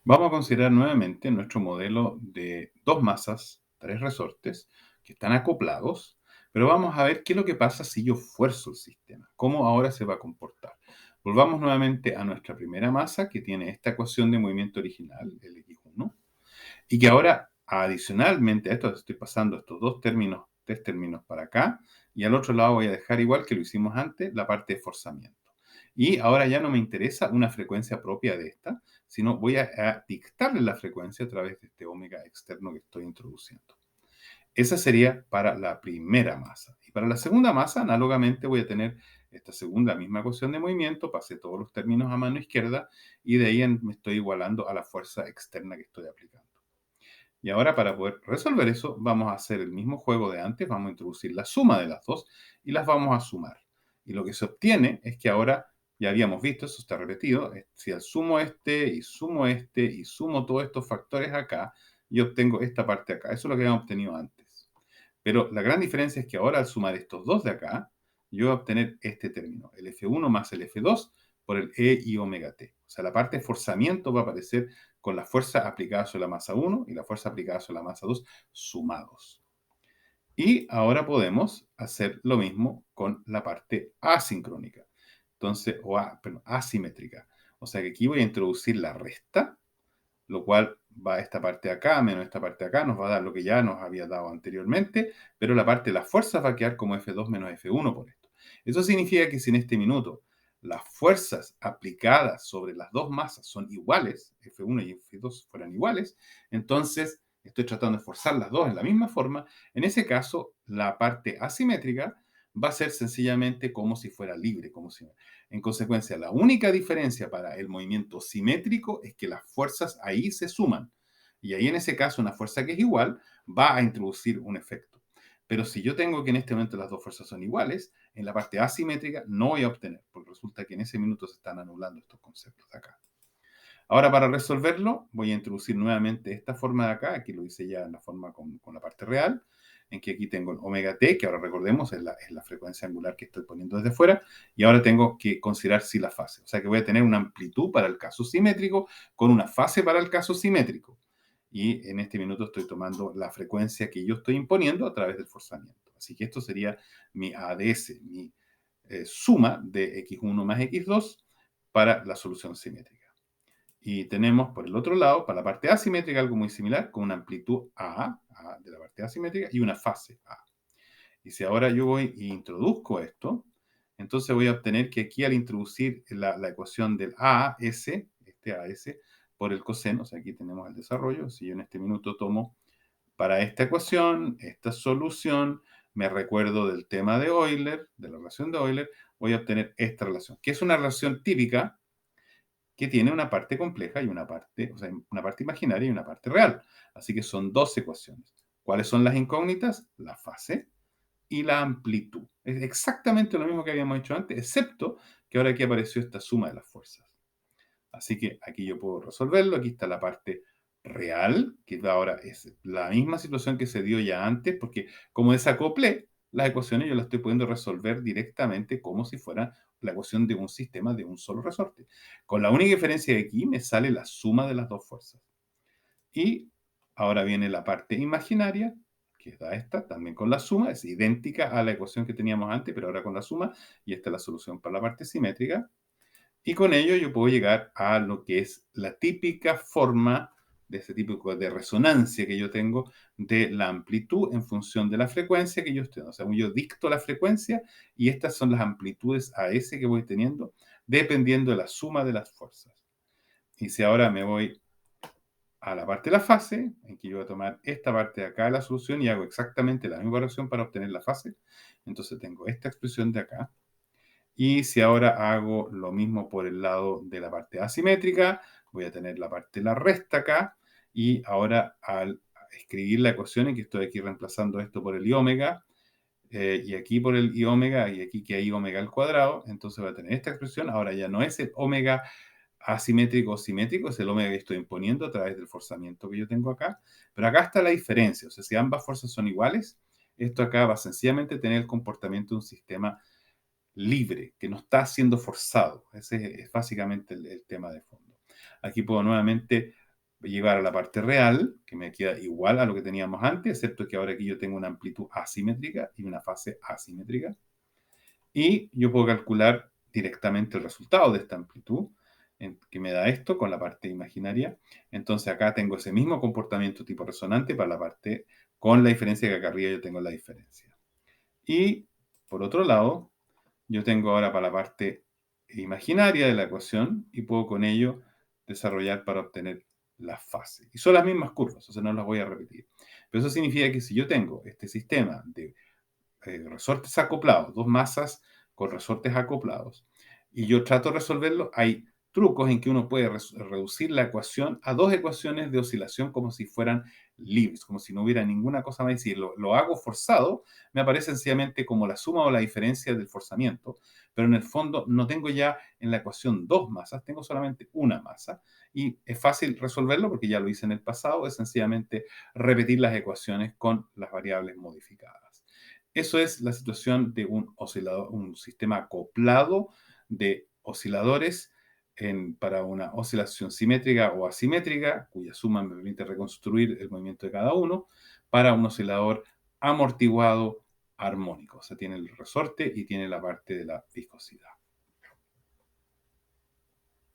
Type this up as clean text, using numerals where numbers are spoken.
Vamos a considerar nuevamente nuestro modelo de dos masas, tres resortes, que están acoplados, pero vamos a ver qué es lo que pasa si yo fuerzo el sistema, cómo ahora se va a comportar. Volvamos nuevamente a nuestra primera masa que tiene esta ecuación de movimiento original, el x1, y que ahora adicionalmente a esto estoy pasando estos dos términos, tres términos para acá, y al otro lado voy a dejar igual que lo hicimos antes, la parte de forzamiento. Y ahora ya no me interesa una frecuencia propia de esta, sino voy a dictarle la frecuencia a través de este omega externo que estoy introduciendo. Esa sería para la primera masa. Y para la segunda masa, análogamente, voy a tener esta segunda misma ecuación de movimiento, pasé todos los términos a mano izquierda y de ahí me estoy igualando a la fuerza externa que estoy aplicando. Y ahora para poder resolver eso, vamos a hacer el mismo juego de antes, vamos a introducir la suma de las dos y las vamos a sumar. Y lo que se obtiene es que ahora, ya habíamos visto, eso está repetido, si sumo este y sumo todos estos factores acá, y obtengo esta parte acá. Eso es lo que habíamos obtenido antes. Pero la gran diferencia es que ahora al sumar estos dos de acá, yo voy a obtener este término, el F1 más el F2 por el E y omega t. O sea, la parte de forzamiento va a aparecer con la fuerza aplicada sobre la masa 1 y la fuerza aplicada sobre la masa 2 sumados. Y ahora podemos hacer lo mismo con la parte asincrónica. Entonces, asimétrica. O sea que aquí voy a introducir la resta, lo cual va esta parte de acá menos esta parte de acá, nos va a dar lo que ya nos había dado anteriormente, pero la parte de las fuerzas va a quedar como F2 menos F1 por esto. Eso significa que si en este minuto las fuerzas aplicadas sobre las dos masas son iguales, F1 y F2 fueran iguales, entonces estoy tratando de forzar las dos en la misma forma. En ese caso, la parte asimétrica va a ser sencillamente como si fuera libre, como si en consecuencia, la única diferencia para el movimiento simétrico es que las fuerzas ahí se suman. Y ahí en ese caso una fuerza que es igual va a introducir un efecto. Pero si yo tengo que en este momento las dos fuerzas son iguales, en la parte asimétrica no voy a obtener, porque resulta que en ese minuto se están anulando estos conceptos de acá. Ahora para resolverlo voy a introducir nuevamente esta forma de acá, aquí lo hice ya en la forma con la parte real, en que aquí tengo el omega t, que ahora recordemos es la frecuencia angular que estoy poniendo desde fuera, y ahora tengo que considerar si la fase. O sea que voy a tener una amplitud para el caso simétrico con una fase para el caso simétrico. Y en este minuto estoy tomando la frecuencia que yo estoy imponiendo a través del forzamiento. Así que esto sería mi ADS, mi suma de x1 más x2 para la solución simétrica. Y tenemos por el otro lado, para la parte asimétrica, algo muy similar, con una amplitud A de la parte asimétrica y una fase A. Y si ahora yo voy e introduzco esto, entonces voy a obtener que aquí al introducir la ecuación del AS, este AS, por el coseno, o sea, aquí tenemos el desarrollo, si yo en este minuto tomo para esta ecuación, esta solución, me recuerdo del tema de Euler, de la relación de Euler, voy a obtener esta relación, que es una relación típica que tiene una parte compleja y una parte, o sea, una parte imaginaria y una parte real. Así que son dos ecuaciones. ¿Cuáles son las incógnitas? La fase y la amplitud. Es exactamente lo mismo que habíamos hecho antes, excepto que ahora aquí apareció esta suma de las fuerzas. Así que aquí yo puedo resolverlo. Aquí está la parte real, que ahora es la misma situación que se dio ya antes, porque como desacoplé las ecuaciones, yo las estoy pudiendo resolver directamente como si fuera la ecuación de un sistema de un solo resorte. Con la única diferencia de aquí me sale la suma de las dos fuerzas. Y ahora viene la parte imaginaria, que da esta, también con la suma, es idéntica a la ecuación que teníamos antes, pero ahora con la suma, y esta es la solución para la parte simétrica. Y con ello yo puedo llegar a lo que es la típica forma de ese tipo de resonancia que yo tengo de la amplitud en función de la frecuencia que yo estoy. O sea, yo dicto la frecuencia y estas son las amplitudes a S que voy teniendo dependiendo de la suma de las fuerzas. Y si ahora me voy a la parte de la fase, en que yo voy a tomar esta parte de acá de la solución y hago exactamente la misma operación para obtener la fase, entonces tengo esta expresión de acá. Y si ahora hago lo mismo por el lado de la parte asimétrica, voy a tener la parte de la resta acá. Y ahora al escribir la ecuación, en que estoy aquí reemplazando esto por el i omega, y aquí por el i omega, y aquí que hay omega al cuadrado, entonces voy a tener esta expresión. Ahora ya no es el omega asimétrico o simétrico, es el omega que estoy imponiendo a través del forzamiento que yo tengo acá. Pero acá está la diferencia. O sea, si ambas fuerzas son iguales, esto acá va a sencillamente tener el comportamiento de un sistema libre, que no está siendo forzado. Ese es básicamente el tema de fondo. Aquí puedo nuevamente llevar a la parte real, que me queda igual a lo que teníamos antes, excepto que ahora aquí yo tengo una amplitud asimétrica y una fase asimétrica. Y yo puedo calcular directamente el resultado de esta amplitud, que me da esto con la parte imaginaria. Entonces acá tengo ese mismo comportamiento tipo resonante para la parte, con la diferencia que acá arriba yo tengo la diferencia. Y por otro lado, yo tengo ahora para la parte imaginaria de la ecuación y puedo con ello desarrollar para obtener la fase. Y son las mismas curvas, o sea, no las voy a repetir. Pero eso significa que si yo tengo este sistema de resortes acoplados, dos masas con resortes acoplados, y yo trato de resolverlo, hay trucos en que uno puede reducir la ecuación a dos ecuaciones de oscilación como si fueran libres, como si no hubiera ninguna cosa más. Y si lo hago forzado, me aparece sencillamente como la suma o la diferencia del forzamiento, pero en el fondo no tengo ya en la ecuación dos masas, tengo solamente una masa, y es fácil resolverlo porque ya lo hice en el pasado, es sencillamente repetir las ecuaciones con las variables modificadas. Eso es la situación de un oscilador, un sistema acoplado de osciladores para una oscilación simétrica o asimétrica, cuya suma me permite reconstruir el movimiento de cada uno, para un oscilador amortiguado armónico. O sea, tiene el resorte y tiene la parte de la viscosidad.